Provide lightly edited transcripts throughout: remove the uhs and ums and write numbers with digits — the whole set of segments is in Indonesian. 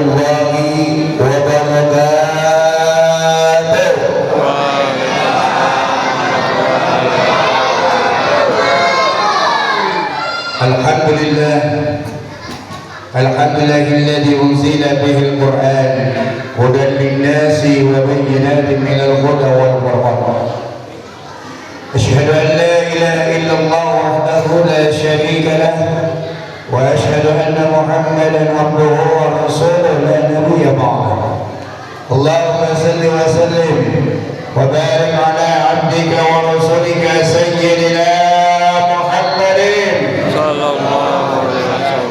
warahmatullahi wabarakatuh. Alhamdulillah, alhamdulillahilladzi unzila bihil Qur'an hudan linnasi wa bayyinatin minal huda wal furqan. Asyhadu an la ilaha illallah wahdahu la syarika lah wa asyhadu anna Muhammadan abduhu wa rasuluhu la nabiyya ba'dahu. Allahumma salli wa sallim wa barik ala abdika wa rasulika sayyidina Muhammadin sallallahu alaihi wasallam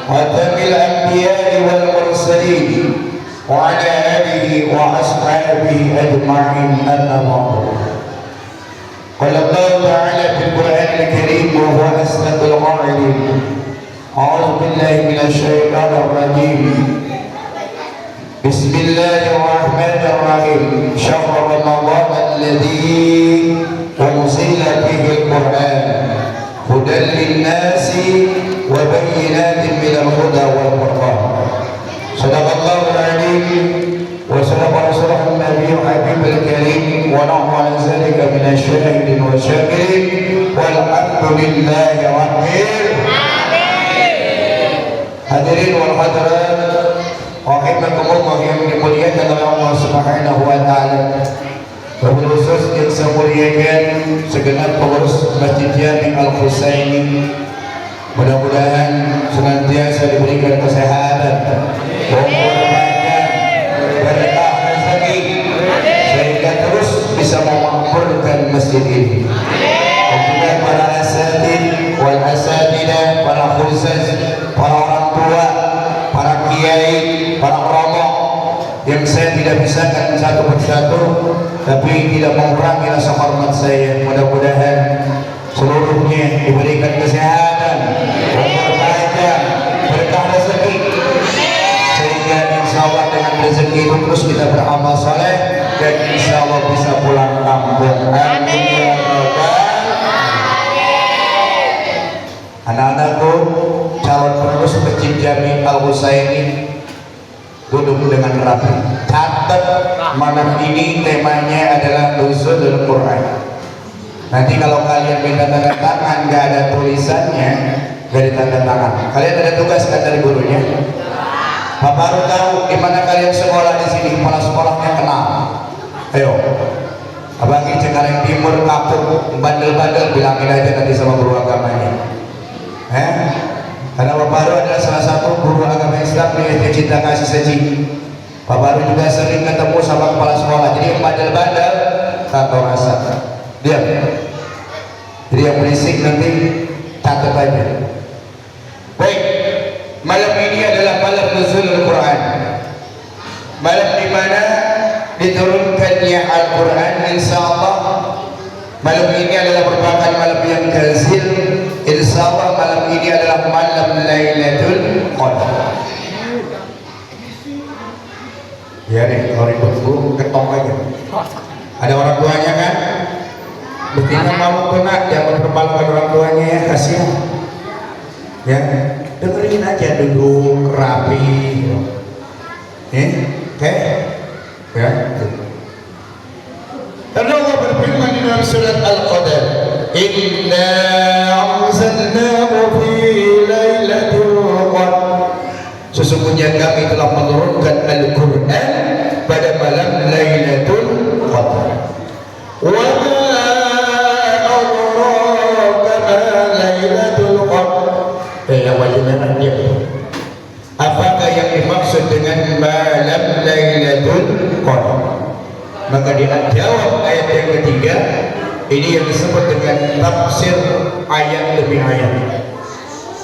khatamil anbiya'i wal mursalin wa ala alihi wa ashabihi ajma'in, amma ba'du. Qala Allah ta'ala fil Qur'anil Karim wa huwa asdaqul qa'ilin. A'udzu billahi minasy syaithanir rajim. Bismillahirrahmanirrahim. Syahrul Ramadan alladzi unzila fihil Qur'an hudan lin-nasi wa bayyinatin minal huda wal furqan. Shadaqallahul 'azim wa sadaqa rasulun nabiyyu habibul karim wa nahnu 'ala zalika minasy syahidin wa syakirin walhamdulillahi rabbil alamin. Hadirin wal hadirat, rahimakumullah yang dimuliakan oleh Allah Subhanahu wa taala. Wabil khusus yang saya muliakan segenap pengurus Masjid Jami' Al-Husaini, mudah-mudahan senantiasa diberikan kesehatan, umur panjang, berkah rezeki, sehingga terus bisa memakmurkan masjid ini. Dan juga para asatid wal asatidah, para khusus, para orang tua, para kiai, para ulama yang saya tidak bisakan satu persatu, tapi tidak mengurangi rasa hormat saya. Mudah-mudahan seluruhnya diberikan kesehatan, umur panjang, berkah rezeki, sehingga insya Allah dengan rezeki itu terus kita beramal saleh dan insya Allah bisa pulang kampung. Amin ya rabbal alamin. Anak-anakku, calon penerus Masjid Jami' Al-Husaini, duduk dengan rapi. Catat, malam ini temanya adalah nuzulul Quran. Nanti kalau kalian minta tanda tangan nggak ada tulisannya, nggak ditanda tangan. Kalian ada tugas kan dari gurunya? Pak baru tahu di mana kalian sekolah di sini, kepala sekolahnya kenal. Ayo, abang ini Cengkareng Timur, Kapuk, bandel-bandel, bilangin aja nanti sama guru agamanya. Karena Pak Baru adalah salah satu guru agama Islam di SD Cinta Kasih Seji. Pak Baru juga sering ketemu sama kepala sekolah. Jadi yang bandel-bandel tak tahu rasa, diam. Jadi yang berisik nanti catat aja. Baik, malam ini adalah malam nuzulul Quran, malam di mana diturunkannya Al-Quran. Insya Allah malam ini adalah merupakan malam yang ganjil. Insya Allah malam ini adalah malam Lailatul Qadar. Ya deh, kalau ribut guru ketok aja. Ada orang tuanya kan? Mestinya mau kena, jangan mempermalukan orang tuanya ya, kasihan. Ya, dengerin aja duduk rapi. Oke? Ya. Karena Allah berfirman di dalam surat Al-Qadar, Inna anzalnahu fi lailatul qadar. Sesungguhnya kami telah menurunkan Al-Quran pada malam Lailatul Qadar. Wa ma adraka ma Lailatul Qadar. Yang wajibnya dia. Apakah yang dimaksud dengan malam Lailatul Qadar? Maka dia jawab ayat yang ketiga. Ini yang disebut dengan tafsir ayat demi ayat.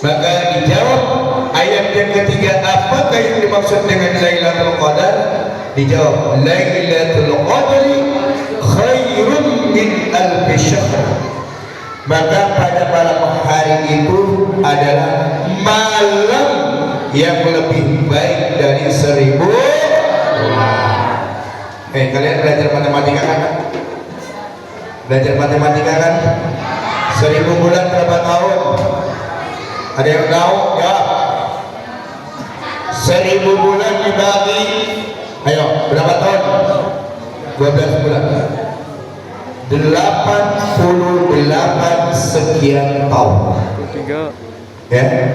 Maka dijawab ayat yang ketiga, apakah yang dimaksud dengan Lailatul Qadar? Dijawab, Lailatul Qadri khairun min alfi syahr. Maka pada malam hari itu adalah malam yang lebih baik dari 1000 bulan. Kalian belajar matematika kan? Belajar matematika kan? 1000 bulan berapa tahun? Ada yang tahu? Ya. 1000 bulan 50 dibagi, ayo berapa tahun? 12 bulan. 88 sekian tahun. Ya.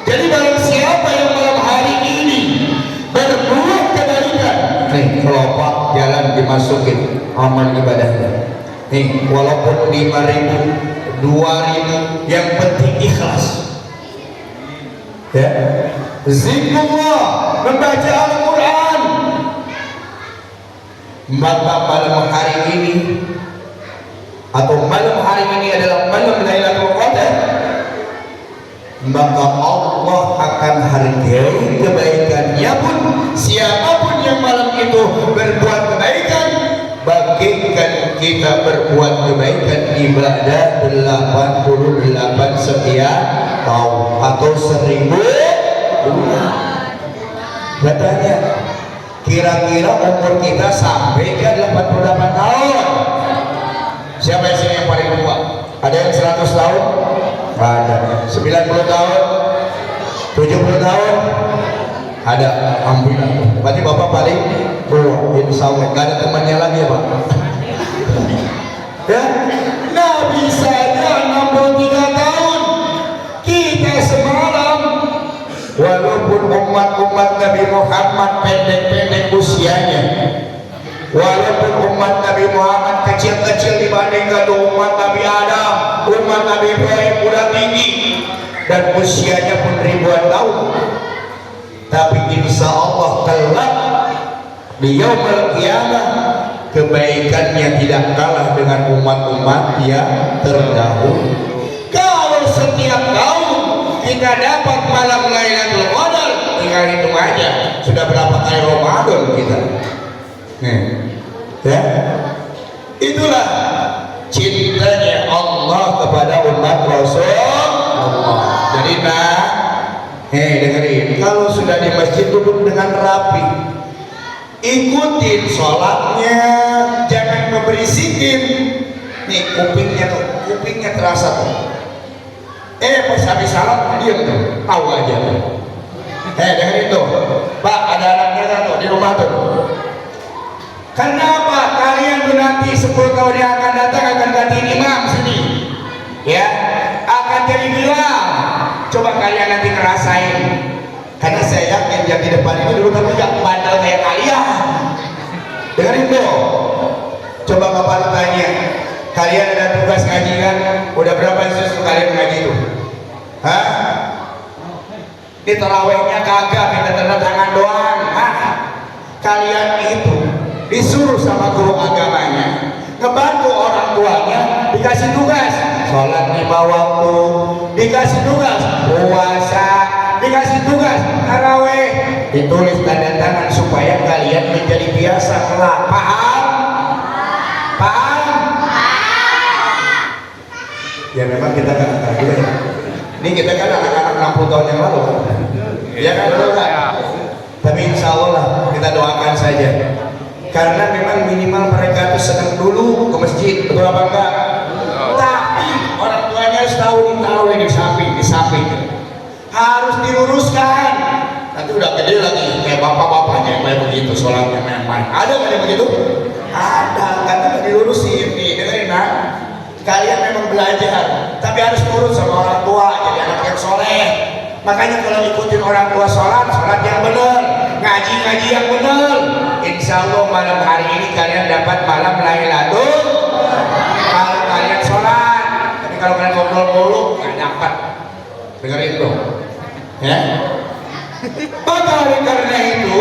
Jadi barang siapa yang malam hari ini berbuat kebaikan, nih kelopak jalan dimasukin amal ibadahnya. Nih walaupun 5.000, 2.000, yang penting ikhlas. Ya. Zikrullah, membaca Al-Quran. Maka malam hari ini atau malam hari ini adalah malam Lailatul Qadar, maka Allah akan hargai kebaikannya pun. Siapapun yang malam itu berbuat kebaikan, bagikan kita berbuat kebaikan ibadah 88 sekian tahun atau 1000 bulan. Katanya kira-kira umur kita sampai ke 88 tahun. Siapa yang sini yang paling tua? Ada yang 100 tahun? Nggak ada. 90 tahun? 70 tahun? Ada. Alhamdulillah. Berarti Bapak paling tua. Insya Allah. Nggak ada temannya lagi ya Pak? Ya? Nabi saja 63 tahun. Kita semalam, walaupun umat-umat Nabi Muhammad pendek-pendek usianya, walaupun umat Nabi Muhammad kecil-kecil dibandingkan umat Nabi Adam, umat Nabi Ibrahim udah tinggi dan usianya pun ribuan tahun, tapi insya Allah kelak di yaumul qiyamah kebaikannya tidak kalah dengan umat-umat yang terdahulu. Kalau setiap tahun kita dapat malam Lailatul Qadar, tinggal hitung aja sudah berapa kali Ramadan kita. Ya, itulah cintanya Allah kepada umat Rasulullah. Jadi dengerin, kalau sudah di masjid duduk dengan rapi, ikutin sholatnya, jangan memberisikin. Nih kupingnya terasa tuh. Pas habis salam diam tuh, tahu aja. Dengerin tuh, Pak, ada anaknya tuh di rumah tuh. Kenapa kalian tuh nanti 10 tahun yang akan datang akan ganti imam sini, ya, akan jadi bilal. Coba kalian nanti ngerasain, karena saya yakin yang di depan ini dulu tapi gak bandel kayak kalian. Dengerin tuh, coba Bapak tanya, kalian ada tugas ngaji kan? Udah berapa juz kalian ngaji tuh? Hah? Di tarawihnya kagak, minta tanda tangan doang. Kalian itu disuruh sama guru agamanya ngebantu orang tuanya, dikasih tugas sholat 5 waktu, dikasih tugas puasa, dikasih tugas tarawih, ditulis tanda tangan supaya kalian menjadi biasa kelak. Paham? Ya memang kita kan anak juga ya. Ini kita kan anak-anak 60 tahun yang lalu. Ya kan betul kan? Tapi insya Allah lah kita doakan saja. Karena memang minimal mereka itu senang dulu ke masjid, betul apa enggak? Tapi orang tuanya harus tahu di samping harus diluruskan. Nanti udah gede lagi kayak bapak-bapaknya yang kayak begitu sholatnya main-main. Ada nggak yang begitu? Ada, kan dilurusin nih. Dengerin kalian memang belajar, tapi harus nurut sama orang tua, jadi anak yang soleh. Makanya kalau ikutin orang tua sholat yang benar, ngaji yang benar, insya Allah malam hari ini kalian dapat malam Lailatul. Kalau kalian sholat, tapi kalau kalian ngobrol mulu nggak dapat. Dengerin tuh, ya. Maka oleh karena itu,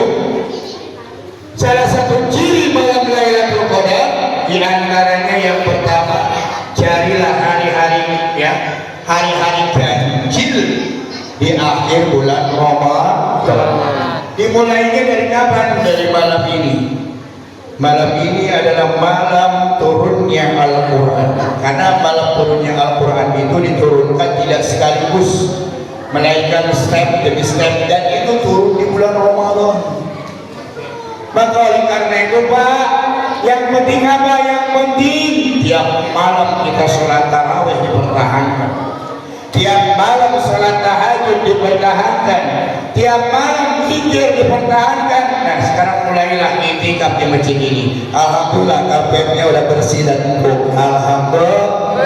salah satu ciri malam Lailatul Qadar di antaranya yang pertama, carilah hari-hari ganjil di akhir bulan Ramadan. Dimulainya dari kapan? Dari malam ini. Malam ini adalah malam turunnya Al-Quran. Karena malam turunnya Al-Quran itu diturunkan tidak sekaligus, melainkan step demi step, dan itu turun di bulan Ramadan. Maka oleh karena itu Pak, yang penting apa? Yang penting tiap malam kita sholat tarawih dipertahankan, tiap malam sholat tahajud dipertahankan, tiap malam mikir dipertahankan. Nah sekarang mulailah itikaf di masjid ini. Alhamdulillah karpetnya udah bersih dan empuk. Alhamdulillah.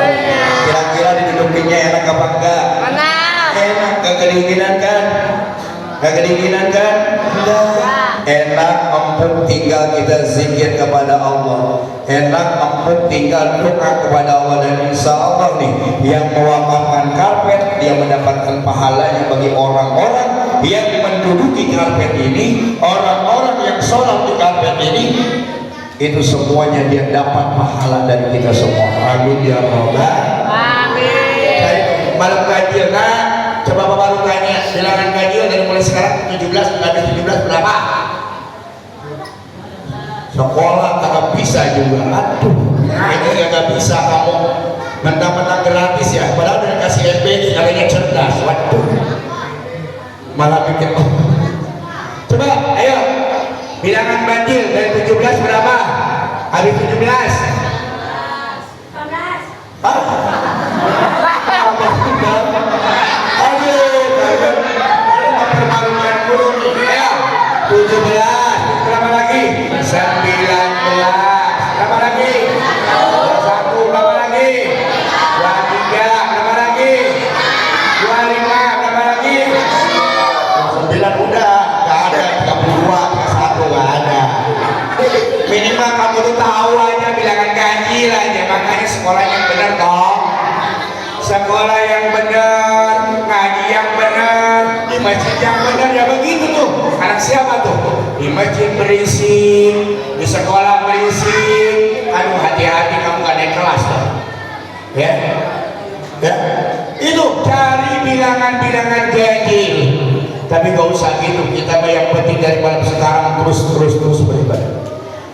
Kira-kira didudukinya enak apa enggak? Enak. Gak kedinginan kan? Gak kedinginan kan? Enggak. Enak, empuk, tinggal kita zikir kepada Allah. Enak, empuk, tinggal doa kepada Allah. Dan insya Allah nih, yang mewakafkan karpet dia mendapatkan pahalanya bagi orang-orang yang menduduki karpet ini, orang-orang yang sholat di karpet ini, itu semuanya dia dapat pahala dari kita semua. Amin ya Allah. Amin. Malam ganjil nak, coba Bapak baru tanya, bilangan ganjil dari mulai sekarang 17, habis 17 berapa? Sekolah kagak bisa juga. Aduh, ini kagak bisa kamu mentang-mentang gratis ya, padahal udah dikasih SPG katanya cerdas. Waduh, malah bikin. Coba ayo bilangan ganjil dari 17 berapa? Habis 17 berapa lagi? 19 berapa lagi? 21 berapa lagi? 23 berapa lagi? 25 berapa lagi? 9 udah gak ada. 32 31 gak ada. Minimal kamu tuh tahu aja bilangan ganjil aja. Makanya sekolah yang benar dong, sekolah yang benar, ngaji yang benar, di masjid yang benar. Ya begitu tuh. Anak siapa tuh? Di masjid berisik, di sekolah berisik. Aduh, hati-hati kamu gak naik kelas tuh. Ya, ya. Itu cari bilangan-bilangan ganjil. Tapi gak usah gitu. Kita yang penting dari malam sekarang terus beribadah.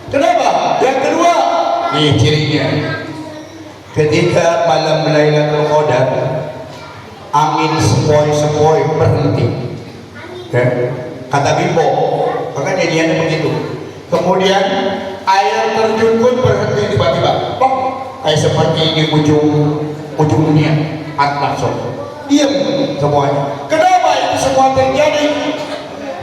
Kenapa? Yang kedua, ini cirinya. Ketika malam Lailatul Qadar, angin sepoi-sepoi berhenti. Ya. Kata Bimbo, maka jadinya begitu. Kemudian air terjun pun berhenti tiba-tiba. Kayak seperti di ujung dunia. Atlas. Diam semuanya. Kenapa itu semua terjadi?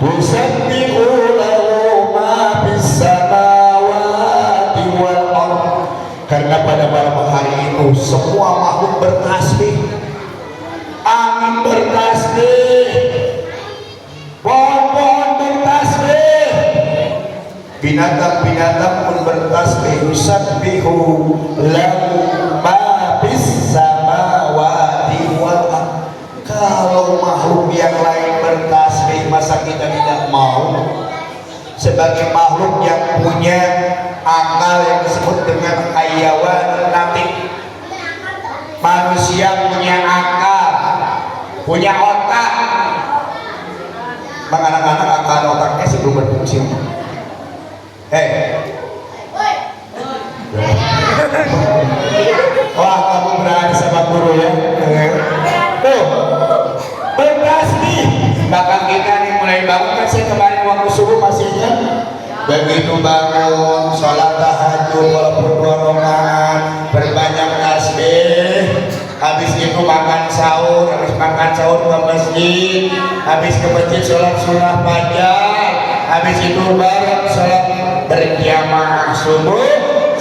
Tusabbihu lahu ma fis samawati wal ardh. Karena pada malam hari itu semua makhluk bertasbih. Angin bertasbih, pohon-pohon bertasbih, binatang-binatang pun bertasbih. Yusabbihu lahu ma fis samawati wal ardh. Kalau makhluk yang lain bertasbih, masa kita tidak mau? Sebagai makhluk yang punya akal yang disebut dengan hayawan natik, manusia punya akal, punya otak. Bang, anak-anak akal otaknya sih belum berfungsi. Wah, kamu berani sama guru ya. Tuh, bertasbih. Bahkan kita nih mulai bangun kan, saya kemarin waktu subuh masihnya. Begitu bangun, sholat tahajud walaupun 2 rakaat, berbanyak tasbih. Habis itu makan sahur, habis makan sahur ke masjid, habis ke masjid sholat sunnah fajar, habis itu baru sholat berjamaah subuh,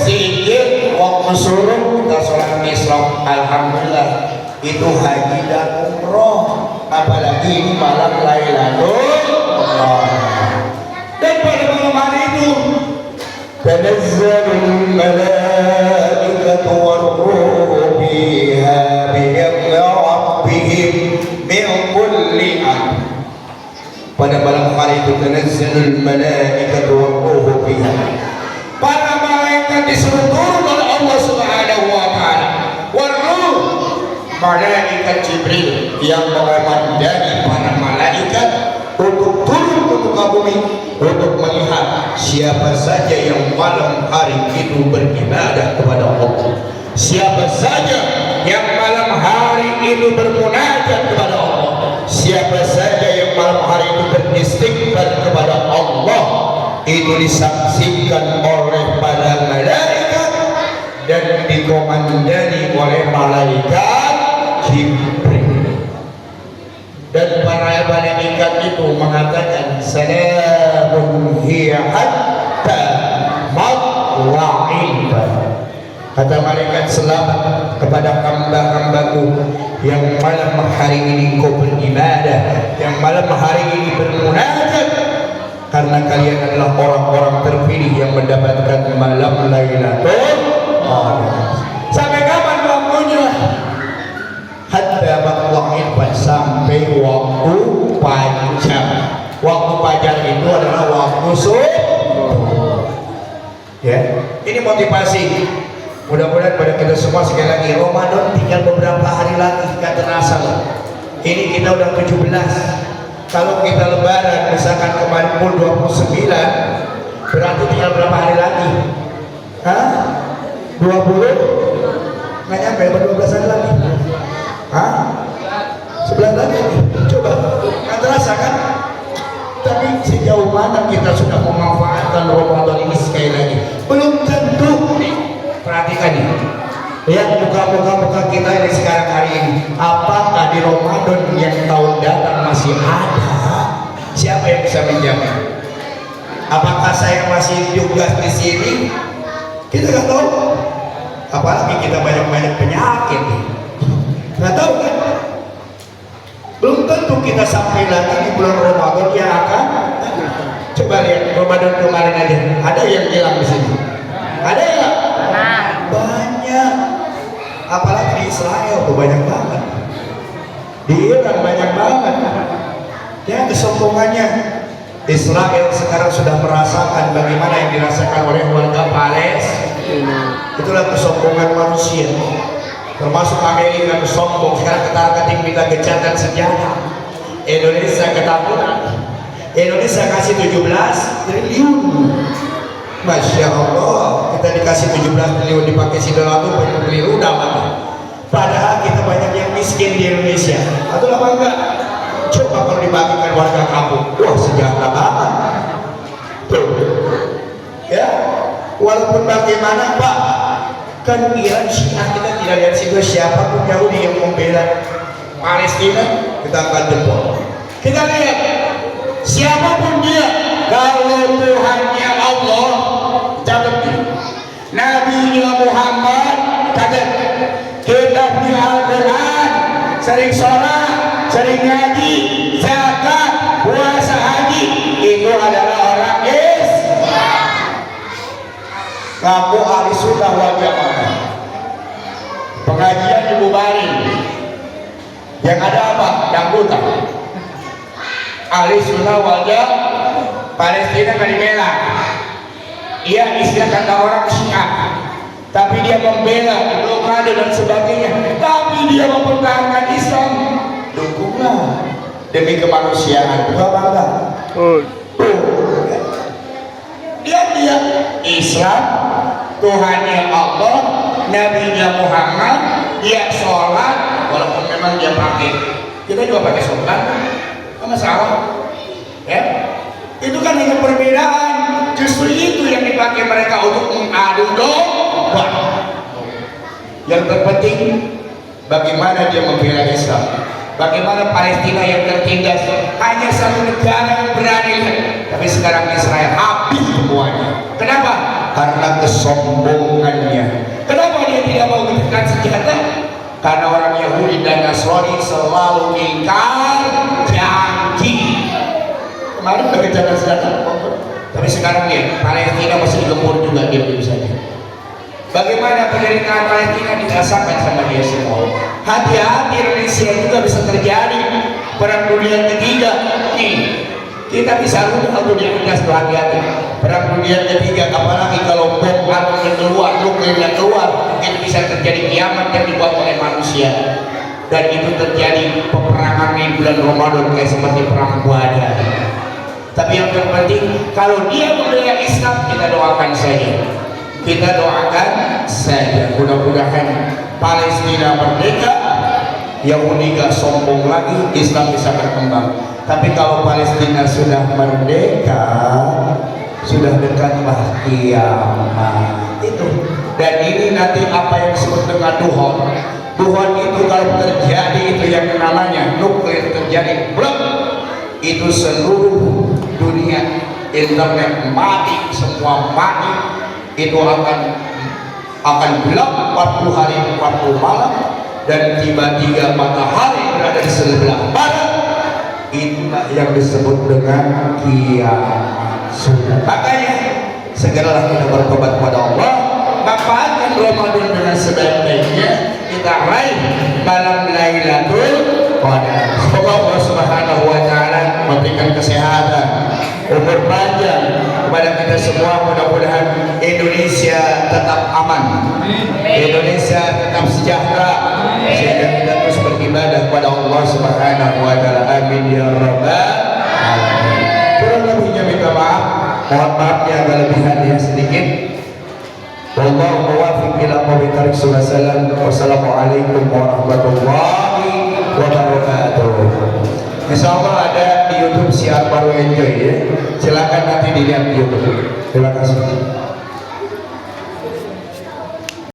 zikir, waktu suruh kita sholat isra. Alhamdulillah, itu haji dan umroh. Apalagi ini malam Lailatul Qadar. Dan pada malam hari itu tanazzalul malaikatu war-ruhu fiha bi'izni rabbihim min kulli amr. Pada malam hari itu tanazzalul malaikatu war-ruhu fiha. Para malaikat disuruh turun oleh Allah Subhanahu wa taala. War-ruh, malaikat Jibril yang mengomandani para malaikat untuk turun ke muka bumi untuk melihat siapa saja yang malam hari itu beribadah kepada Allah, siapa saja yang malam hari itu bermunajat kepada Allah, siapa saja yang malam hari itu beristighfar kepada Allah. Itu disaksikan oleh para malaikat dan dikomandani oleh malaikat Jibril. Dan para malaikat malaikat itu mengatakan salamun hiya hatta matla'il fajr. Kata malaikat, selamat kepada hamba-hambaku yang malam hari ini kau beribadah, yang malam hari ini bermunajat, karena kalian adalah orang-orang terpilih yang mendapatkan malam Lailatul Qadar. Sampai kapan waktunya? Hatta matla'il fajr, sampai waktu fajar. Waktu fajar itu adalah waktu subuh. Ya, ini motivasi. Mudah-mudahan pada kita semua sekali lagi, Ramadan tinggal beberapa hari lagi, gak terasa loh. Ini kita udah 17. Kalau kita lebaran misalkan kemarin pun 29, berarti tinggal berapa hari lagi? Hah? 20? Nggak nyampe, 12 hari lagi? Hah? 11 lagi? Coba, gak terasa kan? Tapi sejauh mana kita sudah memanfaatkan Ramadan ini sekali lagi? Belum tentu. Perhatikan nih, lihat muka-muka kita yang sekarang hari ini. Apakah di Ramadan yang tahun datang masih ada? Siapa yang bisa menjamin? Apakah saya masih juga di sini? Kita nggak tahu. Apalagi kita banyak penyakit, nggak tahu kan? Belum tentu kita sampai lagi di bulan Ramadan yang akan. Coba lihat Ramadan kemarin aja, ada yang hilang di sini? Ada ya? Banyak, apalagi di Israel tuh banyak banget, di Iran banyak banget. Ya, kesombongannya Israel sekarang sudah merasakan bagaimana yang dirasakan oleh warga Palestina. Itulah kesombongan manusia. Termasuk Amerika sombong, sekarang ketar-ketir minta gencatan senjata. Indonesia ketakutan. Indonesia kasih 17 triliun. Masya Allah, kita dikasih 17 triliun dipakai Sidolatul banyak keliru dapat. Padahal kita banyak yang miskin di Indonesia. Atau apa enggak? Coba kalau dibagikan warga kampung, wah sejahtera banget. Tuh. Ya, walaupun bagaimana Pak, kan Iran Syiah kita tidak lihat siapa pun Yahudi yang membela Palestina, kita akan jempol. Kita lihat siapapun dia, kalau Tuhannya Allah, catat Nabi-Nya Muhammad, catat kitabnya Al-Quran, sering sholat, sering ngaji, zakat, puasa, haji, itu adalah orang Islam. Kamu ahli sunnah wal jamaah, pengajian dibubarin, yang ada apa? Dangdutan. Ahli sunnah wal jamaah Palestina kan dibela. Ia istilah kata orang Syiah, tapi dia membela blokade dan sebagainya, tapi dia mempertahankan Islam. Dukunglah demi kemanusiaan, bukan bangga. Dia Islam, Tuhannya Allah, Nabi-Nya Muhammad, dia sholat, walaupun memang dia pakai, kita juga pakai sholat, nggak masalah. Ya, itu kan hanya perbedaan. Justru itu yang dipakai mereka untuk mengadu domba. Yang terpenting bagaimana dia membela Islam, bagaimana Palestina yang tertindas hanya satu negara yang berani, tapi sekarang Israel habis semuanya. Kenapa? Karena kesombongannya. Kenapa dia tidak mau gencatan senjata? Karena orang Yahudi dan Nasrani selalu ingkar janji. Kemarin udah gencatan senjata, tapi sekarang dia Palestina masih digempur juga, diam-diam saja. Bagaimana penderitaan Palestina dirasakan sama dia semua. Hati-hati, Indonesia juga bisa terjadi perang dunia ketiga. Nih, kita bisa rugi kalau dia tegas, hati-hati. Perang dunia ketiga, apalagi kalau bom atomnya keluar, nuklirnya keluar, itu bisa terjadi kiamat yang dibuat oleh manusia. Dan itu terjadi peperangan di bulan Ramadan kayak seperti perang badar. Tapi yang terpenting, kalau dia membela Islam, kita doakan saja. Kita doakan saja, mudah-mudahan Palestina merdeka, Yahudi gak sombong lagi, Islam bisa berkembang. Tapi kalau Palestina sudah merdeka, sudah dekatlah kiamat itu. Dan ini nanti apa yang disebut dengan Tuhan. Tuhan itu kalau terjadi itu yang namanya nuklir terjadi, blok, itu seluruh dunia internet mati, semua mati, itu akan gelap 40 hari 40 malam, dan tiba-tiba matahari berada di sebelah barat. Itulah yang disebut dengan kiamat. Makanya segeralah kita bertobat kepada Allah, manfaatkan Ramadan dengan sebaik-baiknya, kita raih malam Lailatul Qadar. Semoga Allah Subhanahu wa taala memberikan kesehatan, umur panjang kepada kita semua. Mudah-mudahan Indonesia tetap aman, Indonesia tetap sejahtera, sehingga kita terus beribadah kepada Allah Subhanahu wa taala. Amin ya rabbal alamin. Kurang lebihnya minta maaf, mohon maaf yang agak lebihan ya sedikit. Wallahu muwaffiq ila aqwamit thariq. Wassalamualaikum warahmatullahi wabarakatuh. Insyaallah ada di YouTube siar baru enjoy ya. Silakan nanti dilihat di YouTube. Terima kasih.